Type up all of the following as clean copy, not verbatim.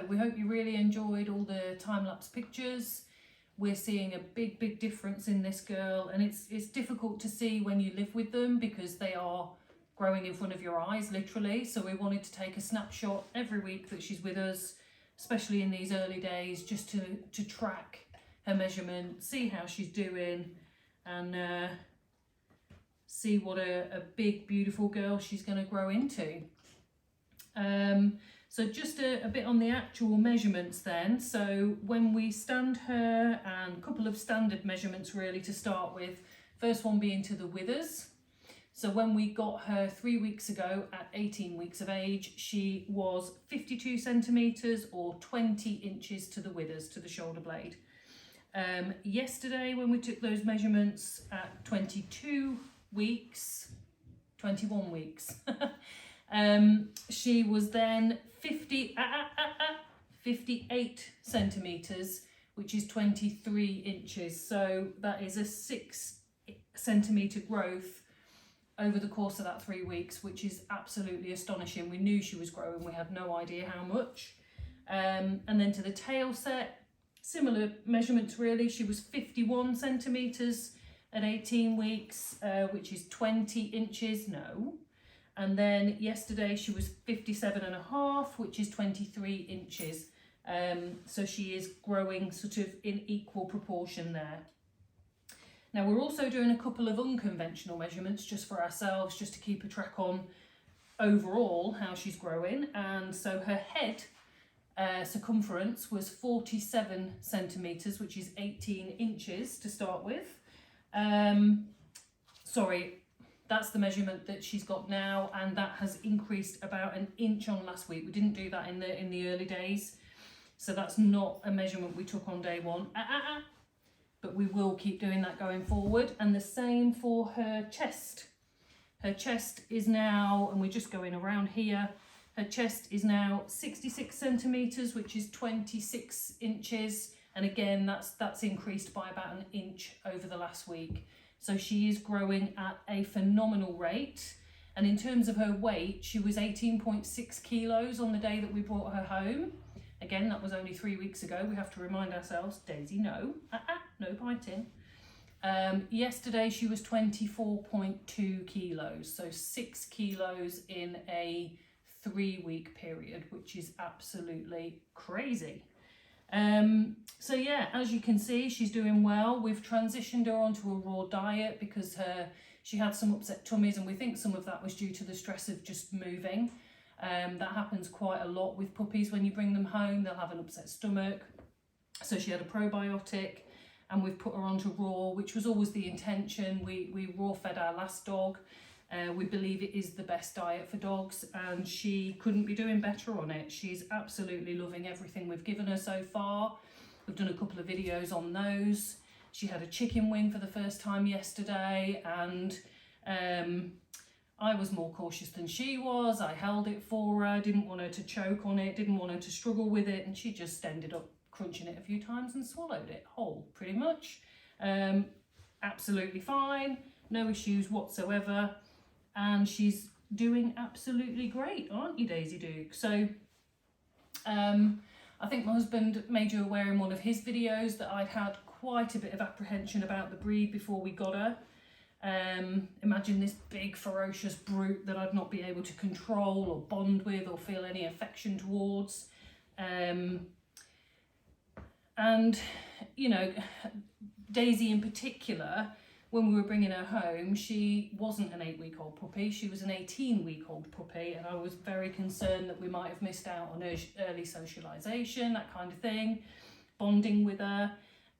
we hope you really enjoyed all the time-lapse pictures. We're seeing a big difference in this girl, and it's difficult to see when you live with them because they are growing in front of your eyes, literally. So we wanted to take a snapshot every week that she's with us, especially in these early days, just to track her measurement, see how she's doing, and see what a big, beautiful girl she's going to grow into. So just a bit on the actual measurements then. So when we stand her, and a couple of standard measurements really to start with, first one being to the withers. So when we got her 3 weeks ago at 18 weeks of age, she was 52 centimetres or 20 inches to the withers, to the shoulder blade. Yesterday when we took those measurements at 21 weeks, she was then 58 centimetres, which is 23 inches. So that is a 6 centimetre growth over the course of that 3 weeks, which is absolutely astonishing. We knew she was growing, we had no idea how much. And then to the tail set, similar measurements really. She was 51 centimetres at 18 weeks, which is 20 inches, And then yesterday she was 57.5, which is 23 inches. So she is growing sort of in equal proportion there. Now we're also doing a couple of unconventional measurements just for ourselves, just to keep a track on overall how she's growing. And so her head circumference was 47 centimetres, which is 18 inches to start with. Sorry, that's the measurement that she's got now, and that has increased about an inch on last week. We didn't do that in the early days, so that's not a measurement we took on day one. But we will keep doing that going forward. And the same for her chest. Her chest is now, and we're just going around here, her chest is now 66 centimetres, which is 26 inches. And again, that's increased by about an inch over the last week. So she is growing at a phenomenal rate. And in terms of her weight, she was 18.6 kilos on the day that we brought her home. Again, that was only 3 weeks ago. We have to remind ourselves, Daisy, no biting. Yesterday she was 24.2 kilos, so 6 kilos in a 3 week period, which is absolutely crazy. So yeah, as you can see, she's doing well. We've transitioned her onto a raw diet because she had some upset tummies, and we think some of that was due to the stress of just moving. That happens quite a lot with puppies. When you bring them home, they'll have an upset stomach. So she had a probiotic, and we've put her onto raw, which was always the intention. We raw fed our last dog. We believe it is the best diet for dogs, and she couldn't be doing better on it. She's absolutely loving everything we've given her so far. We've done a couple of videos on those. She had a chicken wing for the first time yesterday, and I was more cautious than she was. I held it for her, didn't want her to choke on it, didn't want her to struggle with it, and she just ended up crunching it a few times and swallowed it whole, pretty much. Absolutely fine, no issues whatsoever, and she's doing absolutely great, aren't you, Daisy Duke? So I think my husband made you aware in one of his videos that I'd had quite a bit of apprehension about the breed before we got her. Imagine this big ferocious brute that I'd not be able to control or bond with or feel any affection towards. And you know, Daisy in particular, when we were bringing her home, she wasn't an 8-week-old puppy, she was an 18-week-old puppy, and I was very concerned that we might have missed out on early socialisation, that kind of thing, bonding with her.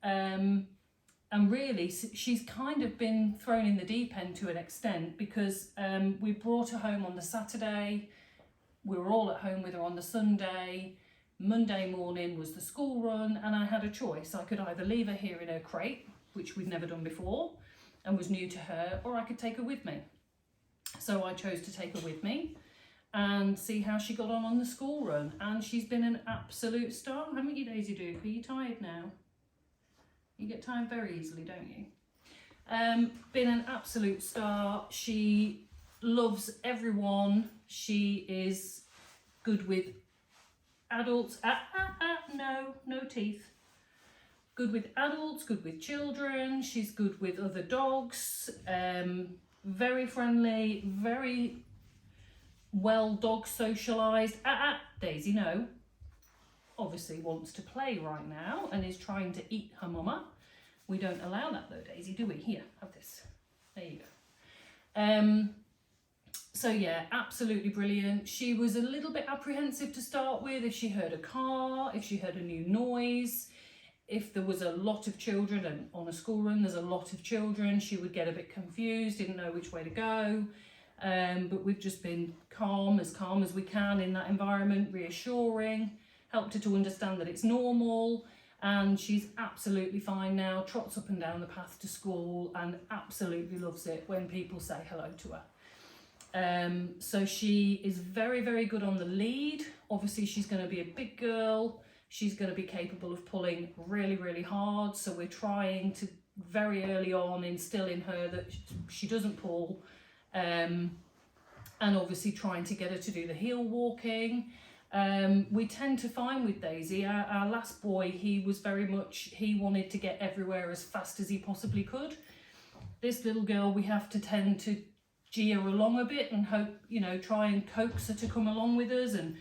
And really, she's kind of been thrown in the deep end to an extent, because we brought her home on the Saturday, we were all at home with her on the Sunday, Monday morning was the school run, and I had a choice. I could either leave her here in her crate, which we'd never done before and was new to her, or I could take her with me. So I chose to take her with me and see how she got on the school run, and she's been an absolute star, haven't you, Daisy Duke? Are you tired now? You get tired very easily, don't you? Been an absolute star. She loves everyone. She is good with adults. No teeth. Good with adults, good with children. She's good with other dogs. Very friendly, very well dog socialised. Daisy, no. Obviously wants to play right now and is trying to eat her mama. We don't allow that though, Daisy, do we? Here, have this. There you go. So yeah, absolutely brilliant. She was a little bit apprehensive to start with if she heard a car, if she heard a new noise, if there was a lot of children, and on a school run there's a lot of children, she would get a bit confused, didn't know which way to go. But we've just been calm as we can in that environment, reassuring, helped her to understand that it's normal, and she's absolutely fine now, trots up and down the path to school and absolutely loves it when people say hello to her. So she is very, very good on the lead. Obviously she's going to be a big girl. She's going to be capable of pulling really, really hard. So we're trying to very early on instill in her that she doesn't pull. And obviously trying to get her to do the heel walking. We tend to find with Daisy, our last boy, he was very much, he wanted to get everywhere as fast as he possibly could. This little girl, we have to tend to gee her along a bit and hope, you know, try and coax her to come along with us and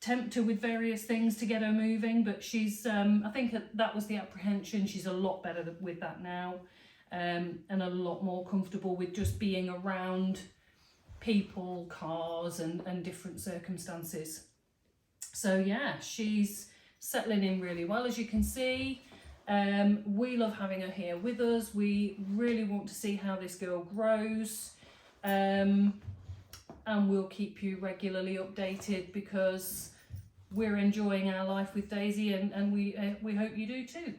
tempt her with various things to get her moving. But she's, I think that was the apprehension. She's a lot better with that now, and a lot more comfortable with just being around people, cars and different circumstances. So yeah, she's settling in really well, as you can see. We love having her here with us. We really want to see how this girl grows. And we'll keep you regularly updated because we're enjoying our life with Daisy, and we hope you do too.